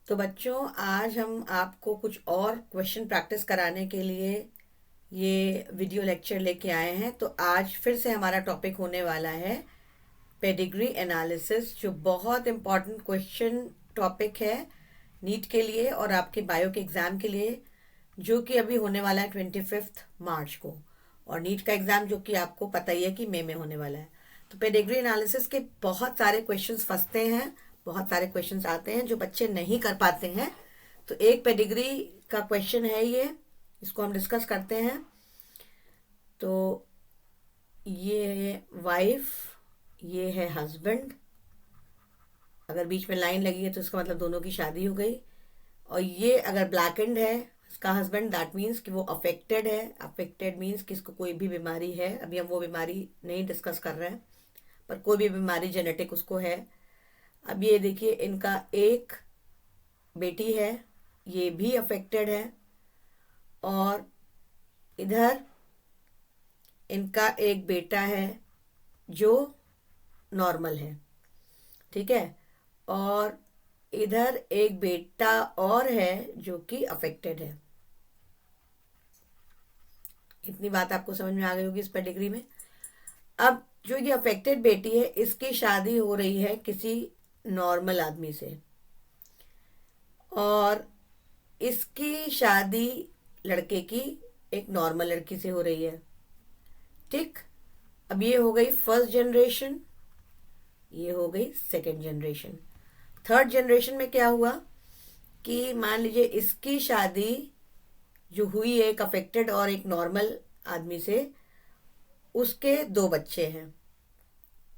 तो बच्चों, आज हम आपको कुछ और क्वेश्चन प्रैक्टिस कराने के लिए ये वीडियो लेक्चर लेके आए हैं। तो आज फिर से हमारा टॉपिक होने वाला है पेडिग्री एनालिसिस, जो बहुत इम्पॉर्टेंट क्वेश्चन टॉपिक है नीट के लिए और आपके बायो के एग्ज़ाम के लिए, जो कि अभी होने वाला है 25 मार्च को। और नीट का एग्ज़ाम जो कि आपको पता ही है कि मई में होने वाला है। तो पेडिग्री एनालिसिस के बहुत सारे क्वेश्चंस फंसते हैं, बहुत सारे क्वेश्चंस आते हैं जो बच्चे नहीं कर पाते हैं। तो एक पेडिग्री का क्वेश्चन है ये, इसको हम डिस्कस करते हैं। तो ये है वाइफ, ये है हस्बैंड। अगर बीच में लाइन लगी है तो इसका मतलब दोनों की शादी हो गई। और ये अगर ब्लैक एंड है इसका हस्बैंड, दैट मीन्स कि वो अफेक्टेड है। अफेक्टेड मीन्स कि इसको कोई भी बीमारी है। अभी हम वो बीमारी नहीं डिस्कस कर रहे हैं, पर कोई भी बीमारी जेनेटिक उसको है। अब ये देखिए, इनका एक बेटी है, ये भी अफेक्टेड है। और इधर इनका एक बेटा है जो नॉर्मल है, ठीक है। और इधर एक बेटा और है जो कि अफेक्टेड है। इतनी बात आपको समझ में आ गई होगी इस पेडिग्री में। अब जो ये अफेक्टेड बेटी है, इसकी शादी हो रही है किसी नॉर्मल आदमी से, और इसकी शादी लड़के की एक नॉर्मल लड़की से हो रही है, ठीक। अब ये हो गई फर्स्ट जनरेशन, ये हो गई सेकंड जनरेशन। थर्ड जनरेशन में क्या हुआ कि मान लीजिए इसकी शादी जो हुई है एक अफेक्टेड और एक नॉर्मल आदमी से, उसके दो बच्चे हैं।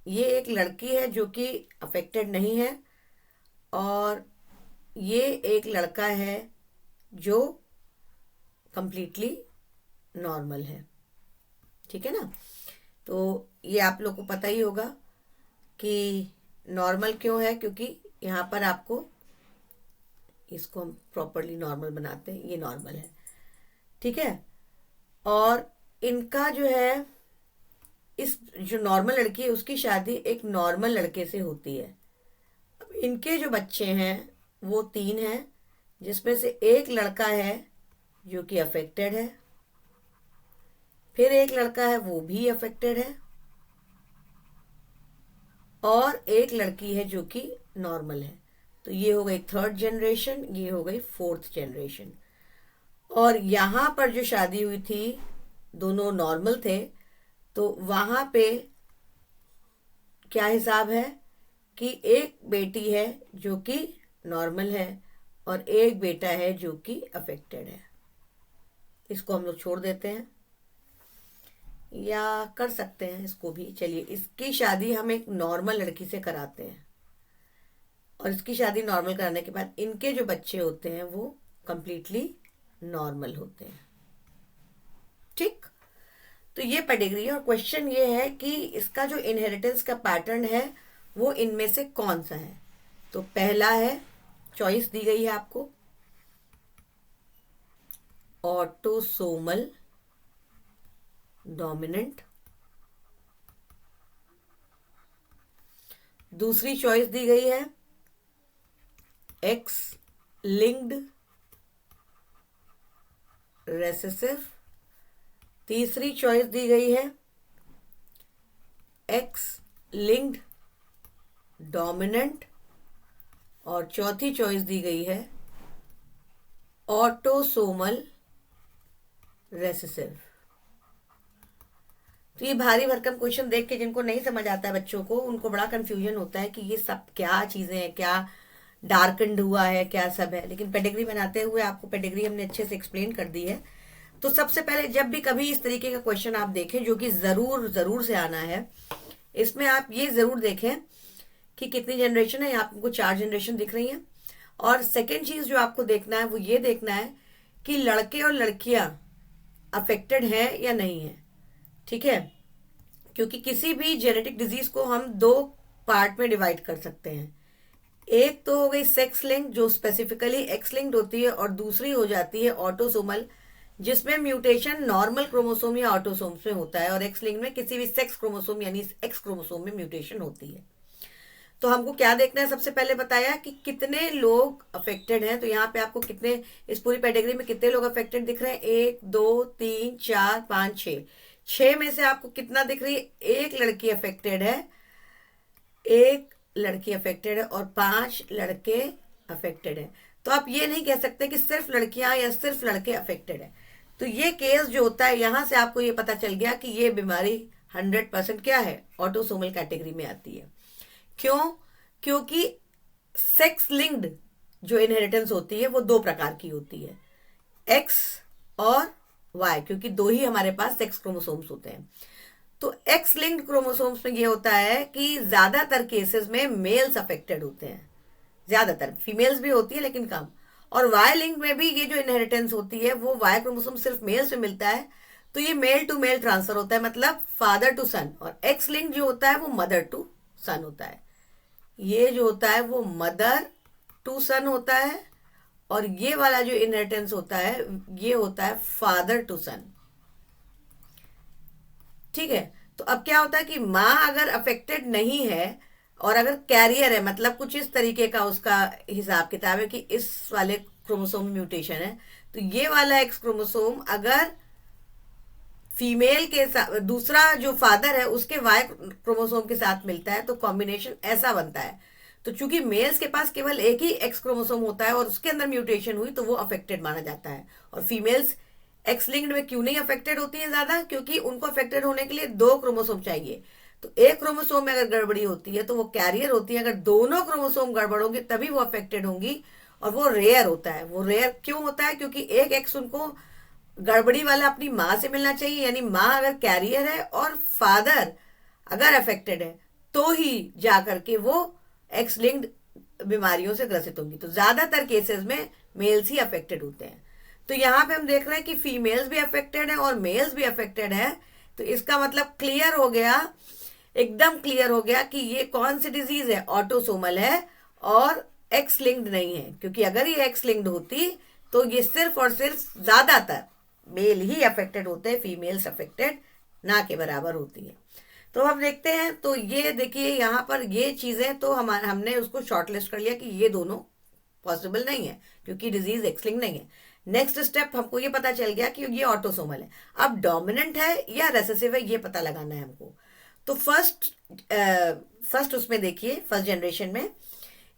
ये एक लड़की है जो कि अफेक्टेड नहीं है, और ये एक लड़का है जो कंप्लीटली नॉर्मल है, ठीक है ना। तो ये आप लोग को पता ही होगा कि नॉर्मल क्यों है, क्योंकि यहाँ पर आपको, इसको हम प्रॉपरली नॉर्मल बनाते हैं, ये नॉर्मल है, ठीक है। और इनका जो है, इस जो नॉर्मल लड़की है उसकी शादी एक नॉर्मल लड़के से होती है। अब इनके जो बच्चे हैं वो तीन हैं, जिसमें से एक लड़का है जो कि अफेक्टेड है, फिर एक लड़का है वो भी अफेक्टेड है, और एक लड़की है जो कि नॉर्मल है। तो ये हो गई थर्ड जनरेशन, ये हो गई फोर्थ जनरेशन। और यहाँ पर जो शादी हुई थी, दोनों नॉर्मल थे, तो वहाँ पे क्या हिसाब है कि एक बेटी है जो कि नॉर्मल है और एक बेटा है जो कि अफेक्टेड है। इसको हम लोग छोड़ देते हैं, या कर सकते हैं इसको भी। चलिए, इसकी शादी हम एक नॉर्मल लड़की से कराते हैं, और इसकी शादी नॉर्मल कराने के बाद इनके जो बच्चे होते हैं वो कंप्लीटली नॉर्मल होते हैं, ठीक। तो ये पेडिग्री है, और क्वेश्चन ये है कि इसका जो इनहेरिटेंस का पैटर्न है वो इनमें से कौन सा है। तो पहला है, चॉइस दी गई है आपको, ऑटोसोमल डोमिनेंट। दूसरी चॉइस दी गई है एक्स लिंक्ड रेसेसिव। तीसरी चॉइस दी गई है एक्स लिंक्ड डोमिनेंट। और चौथी चॉइस दी गई है ऑटोसोमल रेसेसिव। तो ये भारी भरकम क्वेश्चन देख के जिनको नहीं समझ आता है बच्चों को, उनको बड़ा कंफ्यूजन होता है कि ये सब क्या चीज़ें हैं, क्या डार्कन्ड हुआ है, क्या सब है। लेकिन पेडिग्री बनाते हुए आपको पेडिग्री हमने अच्छे से एक्सप्लेन कर दी है। तो सबसे पहले जब भी कभी इस तरीके का क्वेश्चन आप देखें, जो कि ज़रूर ज़रूर से आना है, इसमें आप ये ज़रूर देखें कि कितनी जनरेशन है। यहाँ आपको 4 जनरेशन दिख रही हैं। और सेकेंड चीज़ जो आपको देखना है वो ये देखना है कि लड़के और लड़कियाँ अफेक्टेड हैं या नहीं है, ठीक है। क्योंकि किसी भी जेनेटिक डिजीज को हम 2 पार्ट में डिवाइड कर सकते हैं। एक तो हो गई सेक्स लिंक, जो स्पेसिफिकली एक्स लिंक्ड होती है, और दूसरी हो जाती है ऑटोसोमल, जिसमें म्यूटेशन नॉर्मल क्रोमोसोम या ऑटोसोम्स में होता है, और एक्स लिंक में किसी भी सेक्स क्रोमोसोम यानी एक्स क्रोमोसोम में म्यूटेशन होती है। तो हमको क्या देखना है, सबसे पहले बताया कि कितने लोग अफेक्टेड हैं। तो यहाँ पे आपको कितने, इस पूरी पेडिग्री में कितने लोग अफेक्टेड दिख रहे हैं, 1 2 3 4 5 6। 6 में से आपको कितना दिख रही है, एक लड़की अफेक्टेड है, एक लड़की अफेक्टेड है और 5 लड़के अफेक्टेड है। तो आप ये नहीं कह सकते कि सिर्फ लड़कियां या सिर्फ लड़के अफेक्टेड है। तो ये केस जो होता है, यहां से आपको ये पता चल गया कि ये बीमारी 100% क्या है, ऑटोसोमल कैटेगरी में आती है। क्यों? क्योंकि सेक्स लिंक्ड जो इनहेरिटेंस होती है वो 2 प्रकार की होती है, एक्स और वाई, क्योंकि 2 ही हमारे पास सेक्स क्रोमोसोम्स होते हैं। तो एक्स लिंक्ड क्रोमोसोम्स में ये होता है कि ज्यादातर केसेस में मेल्स अफेक्टेड होते हैं, ज्यादातर, फीमेल्स भी होती है लेकिन कम। और वाई लिंक में भी ये जो इनहेरिटेंस होती है वो वाई क्रोमोसोम सिर्फ मेल से मिलता है, तो ये मेल टू मेल ट्रांसफर होता है, मतलब फादर टू सन। और एक्स लिंक जो होता है वो मदर टू सन होता है, ये जो होता है वो मदर टू सन होता है, और ये वाला जो इनहेरिटेंस होता है ये होता है फादर टू सन। ठीक है। तो अब क्या होता है कि माँ अगर अफेक्टेड नहीं है और अगर कैरियर है, मतलब कुछ इस तरीके का उसका हिसाब किताब है कि इस वाले क्रोमोसोम म्यूटेशन है, तो ये वाला एक्स क्रोमोसोम अगर फीमेल के साथ, दूसरा जो फादर है उसके वाई क्रोमोसोम के साथ मिलता है, तो कॉम्बिनेशन ऐसा बनता है। तो चूंकि मेल्स के पास केवल एक ही एक्स क्रोमोसोम होता है और उसके अंदर म्यूटेशन हुई तो वो अफेक्टेड माना जाता है। और फीमेल्स एक्स लिंक्ड में क्यों नहीं अफेक्टेड होती है ज्यादा, क्योंकि उनको अफेक्टेड होने के लिए 2 क्रोमोसोम चाहिए। तो एक क्रोमोसोम में अगर गड़बड़ी होती है तो वो कैरियर होती है, अगर दोनों क्रोमोसोम गड़बड़ होंगे तभी वो अफेक्टेड होंगी, और वो रेयर होता है। वो रेयर क्यों होता है, क्योंकि एक एक्स उनको गड़बड़ी वाला अपनी माँ से मिलना चाहिए, यानी माँ अगर कैरियर है और फादर अगर अफेक्टेड है तो ही जा करके वो एक्स लिंक्ड बीमारियों से ग्रसित होंगी। तो ज्यादातर केसेस में मेल्स ही अफेक्टेड होते हैं। तो यहाँ पे हम देख रहे हैं कि फीमेल्स भी अफेक्टेड है और मेल्स भी अफेक्टेड है। तो इसका मतलब क्लियर हो गया, एकदम क्लियर हो गया कि ये कौन सी डिजीज है, ऑटोसोमल है और एक्स लिंक्ड नहीं है। क्योंकि अगर ये एक्स लिंक्ड होती तो ये सिर्फ और सिर्फ ज्यादातर मेल ही अफेक्टेड होते हैं, फीमेल्स अफेक्टेड ना के बराबर होती है। तो हम देखते हैं, तो ये देखिए यहाँ पर ये चीजें, तो हमने उसको शॉर्टलिस्ट कर लिया कि ये दोनों पॉसिबल नहीं है क्योंकि डिजीज एक्स लिंक्ड नहीं है। नेक्स्ट स्टेप हमको ये पता चल गया कि ये ऑटोसोमल है। अब डोमिनेंट है या रेसेसिव है ये पता लगाना है हमको। तो फर्स्ट उसमें देखिए, फर्स्ट जनरेशन में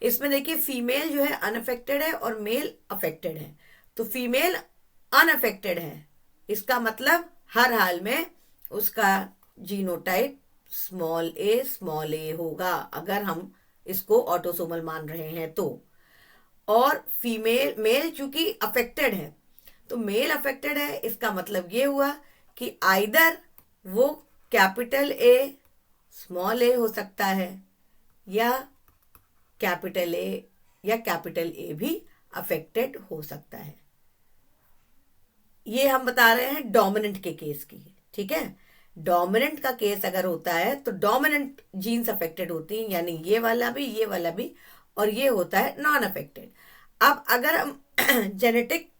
इसमें देखिए फीमेल जो है अनअफेक्टेड है और मेल अफेक्टेड है। तो फीमेल अनअफेक्टेड है, इसका मतलब हर हाल में उसका जीनोटाइप स्मॉल ए होगा, अगर हम इसको ऑटोसोमल मान रहे हैं तो। और मेल चूंकि अफेक्टेड है, तो मेल अफेक्टेड है, इसका मतलब ये हुआ कि आइदर वो कैपिटल ए स्मॉल ए हो सकता है या कैपिटल ए भी अफेक्टेड हो सकता है। ये हम बता रहे हैं डोमिनेंट के केस की, ठीक है। डोमिनेंट का केस अगर होता है तो डोमिनेंट जीन्स अफेक्टेड होती हैं, यानी ये वाला भी, और ये होता है नॉन अफेक्टेड। अब अगर हम जेनेटिक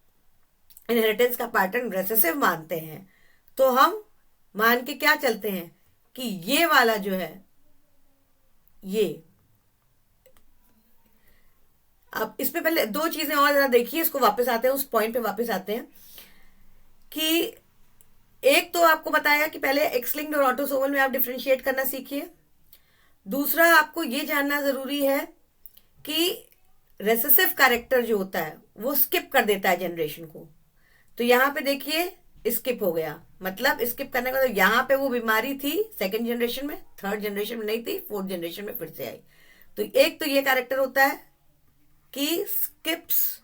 इनहेरिटेंस का पैटर्न रेसेसिव मानते हैं तो हम मान के क्या चलते हैं कि ये वाला जो है ये, अब इसमें पहले 2 चीजें और जरा देखिए, इसको वापस आते हैं, उस पॉइंट पे वापस आते हैं कि एक तो आपको बताया कि पहले एक्स लिंक्ड और ऑटोसोमल में आप डिफरेंशिएट करना सीखिए। दूसरा आपको ये जानना जरूरी है कि रेसेसिव कैरेक्टर जो होता है वो स्किप कर देता है जनरेशन को। तो यहां पे देखिए स्किप हो गया, मतलब स्किप करने का, तो यहां पे वो बीमारी थी सेकंड जनरेशन में, थर्ड जनरेशन में नहीं थी, फोर्थ जनरेशन में फिर से आई। तो एक तो ये कैरेक्टर होता है कि स्किप्स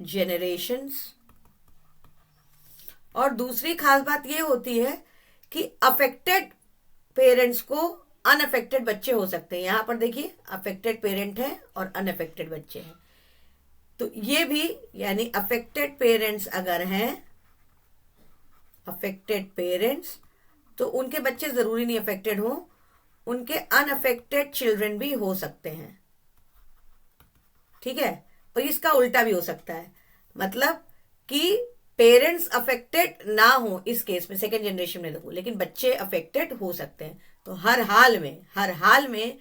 जनरेशंस। और दूसरी खास बात ये होती है कि अफेक्टेड पेरेंट्स को अनअफेक्टेड बच्चे हो सकते हैं। यहां पर देखिए अफेक्टेड पेरेंट है और अनअफेक्टेड बच्चे हैं, तो ये भी, यानी अफेक्टेड पेरेंट्स अगर हैं, अफेक्टेड पेरेंट्स, तो उनके बच्चे जरूरी नहीं अफेक्टेड हो, उनके अनअफेक्टेड चिल्ड्रन भी हो सकते हैं, ठीक है। और इसका उल्टा भी हो सकता है, मतलब कि पेरेंट्स अफेक्टेड ना हो इस केस में, सेकेंड जनरेशन में देखो, लेकिन बच्चे अफेक्टेड हो सकते हैं। तो हर हाल में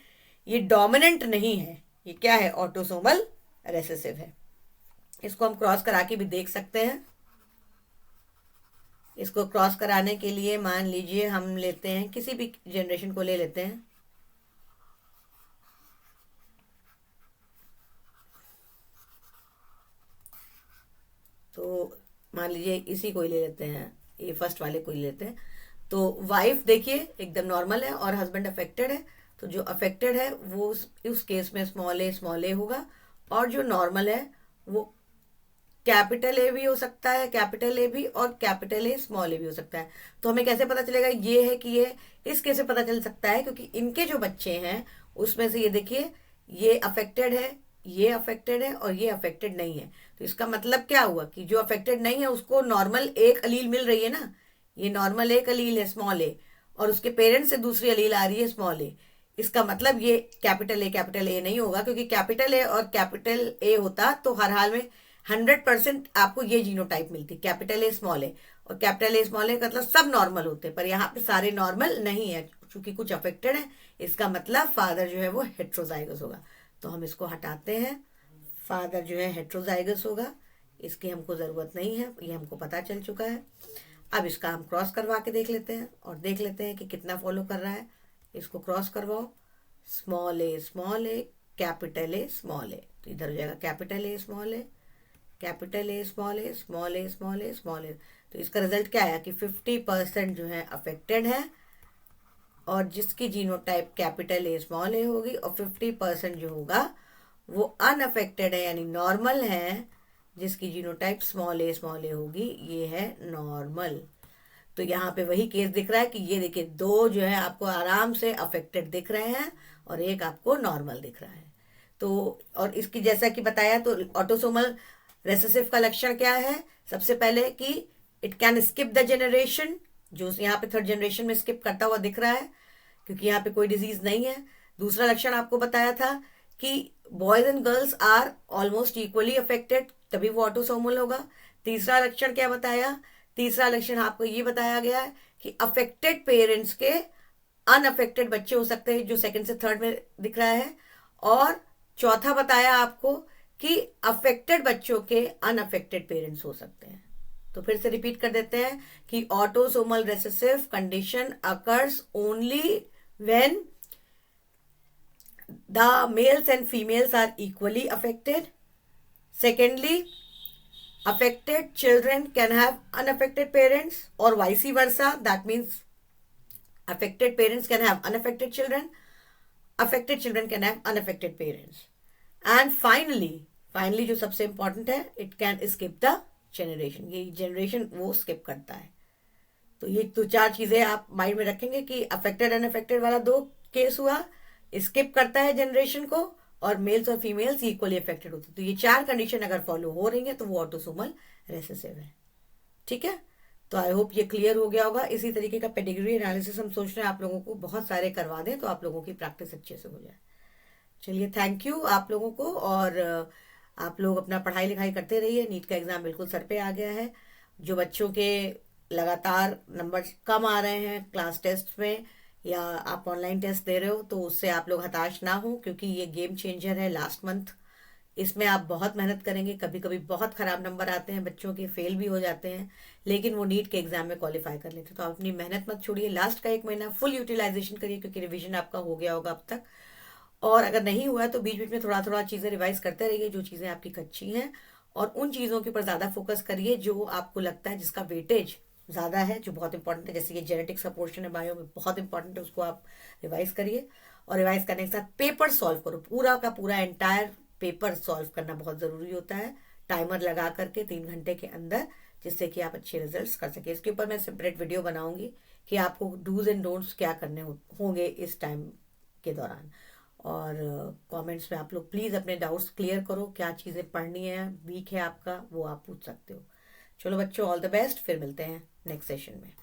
ये डोमिनेंट नहीं है, ये क्या है, ऑटोसोमल रेसेसिव है। इसको हम क्रॉस करा के भी देख सकते हैं। इसको क्रॉस कराने के लिए मान लीजिए हम लेते हैं, किसी भी जनरेशन को ले लेते हैं, तो मान लीजिए इसी को ही ले लेते हैं, ये फर्स्ट वाले को ही लेते हैं। तो वाइफ देखिए एकदम नॉर्मल है और हस्बैंड अफेक्टेड है। तो जो अफेक्टेड है वो उस केस में स्मॉल ए होगा, और जो नॉर्मल है वो कैपिटल ए भी हो सकता है, कैपिटल ए भी, और कैपिटल ए स्मॉल ए भी हो सकता है। तो हमें कैसे पता चलेगा, ये है कि ये इस कैसे पता चल सकता है, क्योंकि इनके जो बच्चे हैं उसमें से ये देखिए, ये अफेक्टेड है, ये अफेक्टेड है, और ये अफेक्टेड नहीं है। तो इसका मतलब क्या हुआ कि जो अफेक्टेड नहीं है उसको नॉर्मल एक अलील मिल रही है ना, ये नॉर्मल एक अलील है स्मॉल ए, और उसके पेरेंट्स से दूसरी अलील आ रही है स्मॉल ए। इसका मतलब ये कैपिटल ए नहीं होगा, क्योंकि कैपिटल ए और कैपिटल ए होता तो हर हाल में 100% आपको ये जीनोटाइप मिलती, कैपिटल ए स्मॉल ए, और कैपिटल ए स्मॉल ए का मतलब सब नॉर्मल होते हैं, पर यहाँ पे सारे नॉर्मल नहीं है, क्योंकि कुछ अफेक्टेड है। इसका मतलब फादर जो है वो हेट्रोजाइगस होगा। तो हम इसको हटाते हैं, फादर जो है हेट्रोजाइगस होगा, इसकी हमको ज़रूरत नहीं है, ये हमको पता चल चुका है। अब इसका हम क्रॉस करवा के देख लेते हैं और देख लेते हैं कि कितना फॉलो कर रहा है। इसको क्रॉस करवाओ, small a capital A small a, तो इधर हो जाएगा capital A small a, capital A small a, small a small a small a. तो इसका रिजल्ट क्या आया कि 50% जो है अफेक्टेड है, और जिसकी जीनोटाइप कैपिटल ए स्मॉल ए होगी, और 50% जो होगा वो अनअफेक्टेड है यानी नॉर्मल है, जिसकी जीनोटाइप स्मॉल ए होगी, ये है नॉर्मल। तो यहाँ पे वही केस दिख रहा है कि ये देखिए, दो जो है आपको आराम से अफेक्टेड दिख रहे हैं और एक आपको नॉर्मल दिख रहा है। तो और इसकी जैसा कि बताया, तो ऑटोसोमल रेसेसिव का लक्षण क्या है, सबसे पहले कि it can skip the generation, जो यहाँ पे थर्ड जनरेशन में स्किप करता हुआ दिख रहा है, क्योंकि यहाँ पे कोई डिजीज नहीं है। दूसरा लक्षण आपको बताया था कि boys and girls are almost equally affected, तभी वो ऑटोसोमल होगा। तीसरा लक्षण क्या बताया, तीसरा लक्षण आपको ये बताया गया है कि अफेक्टेड पेरेंट्स के अनअफेक्टेड बच्चे हो सकते हैं, जो सेकंड से थर्ड में दिख रहा है। और चौथा बताया आपको कि अफेक्टेड बच्चों के अनअफेक्टेड पेरेंट्स हो सकते हैं। तो फिर से रिपीट कर देते हैं कि autosomal recessive condition occurs only when the males and females are equally affected. Secondly, affected children can have unaffected parents, or vice versa. That means affected parents can have unaffected children, affected children can have unaffected parents. And finally जो सबसे important है, it can skip the generation. ये generation वो skip करता है। तो ये तो चार चीजें आप माइंड में रखेंगे कि अफेक्टेड अनअफेक्टेड वाला दो केस हुआ, स्किप करता है जनरेशन को, और मेल्स और फीमेल्स इक्वली अफेक्टेड होते हैं। तो ये चार कंडीशन अगर फॉलो हो रही है तो वो ऑटोसोमल रेसेसिव है। ठीक है, तो आई होप ये क्लियर हो गया होगा। इसी तरीके का पेडिग्री एनालिसिस हम सोच रहे हैं आप लोगों को बहुत सारे करवा दें, तो आप लोगों की प्रैक्टिस अच्छे से हो जाए। चलिए, थैंक यू आप लोगों को, और आप लोग अपना पढ़ाई लिखाई करते रहिए। नीट का एग्जाम बिल्कुल सर पे आ गया है। जो बच्चों के लगातार नंबर कम आ रहे हैं क्लास टेस्ट में, या आप ऑनलाइन टेस्ट दे रहे हो, तो उससे आप लोग हताश ना हो, क्योंकि ये गेम चेंजर है लास्ट मंथ। इसमें आप बहुत मेहनत करेंगे, कभी कभी बहुत खराब नंबर आते हैं बच्चों के, फेल भी हो जाते हैं, लेकिन वो नीट के एग्जाम में क्वालिफाई कर लेते हैं। तो आप अपनी मेहनत मत छोड़िए, लास्ट का 1 महीना फुल यूटिलाइजेशन करिए, क्योंकि रिविजन आपका हो गया होगा अब तक। और अगर नहीं हुआ तो बीच बीच में थोड़ा थोड़ा चीज़ें रिवाइज करते रहिए, जो चीज़ें आपकी कच्ची हैं, और उन चीज़ों के ऊपर ज़्यादा फोकस करिए जो आपको लगता है जिसका वेटेज ज़्यादा है, जो बहुत इंपॉर्टेंट है। जैसे ये जेनेटिक्स का पोर्शन है बायो में, बहुत इंपॉर्टेंट है, उसको आप रिवाइज करिए। और रिवाइज करने के साथ पेपर सॉल्व करो, पूरा का पूरा एंटायर पेपर सॉल्व करना बहुत ज़रूरी होता है, टाइमर लगा करके 3 घंटे के अंदर, जिससे कि आप अच्छे रिजल्ट्स कर सके। इसके ऊपर मैं सेपरेट वीडियो बनाऊंगी कि आपको डूज एंड डोंट्स क्या करने होंगे इस टाइम के दौरान। और कमेंट्स में आप लोग प्लीज़ अपने डाउट्स क्लियर करो, क्या चीज़ें पढ़नी है, वीक है आपका, वो आप पूछ सकते हो। चलो बच्चों, ऑल द बेस्ट, फिर मिलते हैं नेक्स्ट सेशन में।